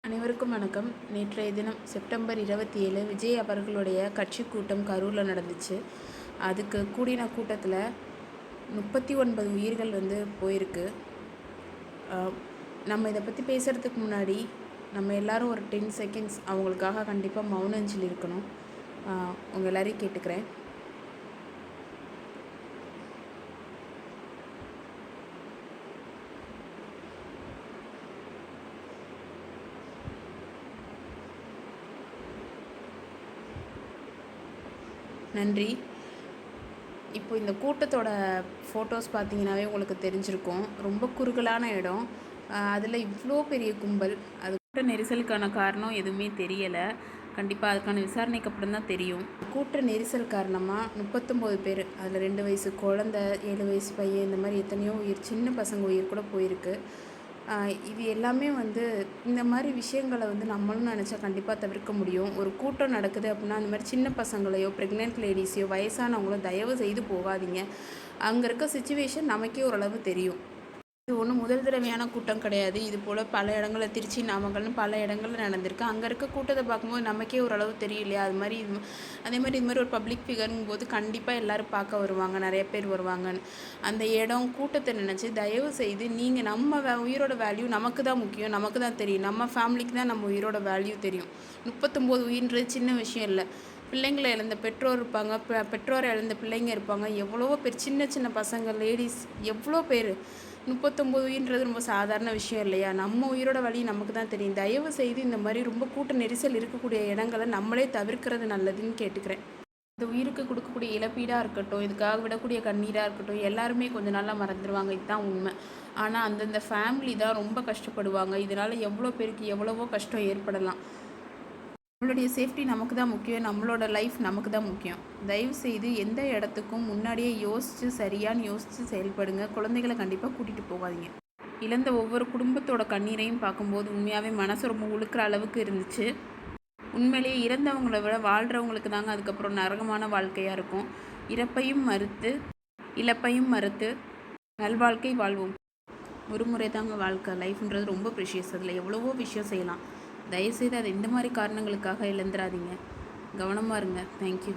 அனைவருக்கும் வணக்கம். நேற்றைய தினம் செப்டம்பர் 27 விஜய் அவர்களுடைய கட்சி கூட்டம் கரூரில் நடந்துச்சு. அதுக்கு கூடின கூட்டத்தில் 39 உயிர்கள் போயிருக்கு. நம்ம இதை பற்றி பேசுகிறதுக்கு முன்னாடி நம்ம எல்லோரும் ஒரு 10 செகண்ட்ஸ் அவங்களுக்காக கண்டிப்பாக மௌன அஞ்சலி இருக்கணும். உங்கள் எல்லோரையும் கேட்டுக்கிறேன். நன்றி. இப்போ இந்த கூட்டத்தோட ஃபோட்டோஸ் பார்த்தீங்கன்னாவே உங்களுக்கு தெரிஞ்சிருக்கும். ரொம்ப குறுகலான இடம். அதில் இவ்வளோ பெரிய கும்பல். அது கூட்ட நெரிசலுக்கான காரணம் எதுவுமே தெரியலை. கண்டிப்பாக அதுக்கான விசாரணைக்கு அப்புறம் தான் தெரியும். கூட்ட நெரிசல் காரணமாக 39 பேர், அதில் 2 வயசு குழந்த, 7 வயசு பையன், இந்த மாதிரி எத்தனையோ உயிர், சின்ன பசங்க உயிர் கூட போயிருக்கு. இது எல்லாமே இந்த மாதிரி விஷயங்களை நம்மளும் நினச்சா கண்டிப்பாக தவிர்க்க முடியும். ஒரு கூட்டம் நடக்குது அப்படின்னா அந்த மாதிரி சின்ன பசங்களையோ, ப்ரெக்னென்ட் லேடிஸையோ, வயசானவங்களோ தயவு செய்து போகாதீங்க. அங்கே இருக்க சிச்சுவேஷன் நமக்கே ஓரளவு தெரியும். இது ஒன்றும் முதல் தடவையான கூட்டம் கிடையாது. இது போல் பல இடங்களில், திருச்சி, நாமக்கல்னு பல இடங்களில் நடந்திருக்கு. அங்கே இருக்க கூட்டத்தை பார்க்கும்போது நமக்கே ஓரளவு தெரியும் இல்லையா? அதே மாதிரி இது மாதிரி ஒரு பப்ளிக் ஃபிகருங்கும் போது கண்டிப்பாக எல்லோரும் பார்க்க வருவாங்க, நிறைய பேர் வருவாங்கன்னு. அந்த இடம் கூட்டத்தை நினச்சி தயவு செய்து நீங்கள் நம்ம உயிரோட வேல்யூ நமக்கு தான் முக்கியம், நமக்கு தான் தெரியும். நம்ம ஃபேமிலிக்கு தான் நம்ம உயிரோட வேல்யூ தெரியும். 39 உயிர்ன்றது சின்ன விஷயம் இல்லை. பிள்ளைங்களை இழந்த பெற்றோர் இருப்பாங்க, பெற்றோரை இழந்த பிள்ளைங்க இருப்பாங்க, எவ்வளவோ பேர், சின்ன சின்ன பசங்க, லேடிஸ், எவ்வளோ பேர். 39 உயிர்ன்றது ரொம்ப சாதாரண விஷயம் இல்லையா? நம்ம உயிரோட வழி நமக்கு தான் தெரியும். தயவு செய்து இந்த மாதிரி ரொம்ப கூட்ட நெரிசல் இருக்கக்கூடிய இடங்களை நம்மளே தவிர்க்கிறது நல்லதுன்னு கேட்டுக்கிறேன். இந்த உயிருக்கு கொடுக்கக்கூடிய இழப்பீடாக இருக்கட்டும், இதுக்காக விடக்கூடிய கண்ணீராக இருக்கட்டும், எல்லாருமே கொஞ்சம் நாளாக மறந்துடுவாங்க. இதுதான் உண்மை. ஆனால் அந்தந்த ஃபேமிலி தான் ரொம்ப கஷ்டப்படுவாங்க. இதனால் எவ்வளோ பேருக்கு எவ்வளவோ கஷ்டம் ஏற்படலாம். நம்மளுடைய சேஃப்டி நமக்கு தான் முக்கியம். நம்மளோட லைஃப் நமக்கு தான் முக்கியம். தயவு செய்து எந்த இடத்துக்கும் முன்னாடியே சரியான்னு யோசித்து செயல்படுங்க. குழந்தைகளை கண்டிப்பாக கூட்டிகிட்டு போகாதீங்க. இழந்த ஒவ்வொரு குடும்பத்தோட கண்ணீரையும் பார்க்கும்போது உண்மையாகவே மனசு ரொம்ப உழுக்கிற அளவுக்கு இருந்துச்சு. உண்மையிலேயே இறந்தவங்களை விட வாழ்கிறவங்களுக்கு தாங்க அதுக்கப்புறம் நரகமான வாழ்க்கையாக இருக்கும். இழப்பையும் மறுத்து நல்வாழ்க்கை வாழ்வோம். ஒரு முறை தாங்க வாழ்க்கை. லைஃப்ன்றது ரொம்ப ப்ரெஷியஸ். அதில் எவ்வளவோ விஷயம் செய்யலாம். தயவுசெய்து அதை இந்த மாதிரி காரணங்களுக்காக இழந்துடாதீங்க. கவனமாக இருங்க. தேங்க்யூ.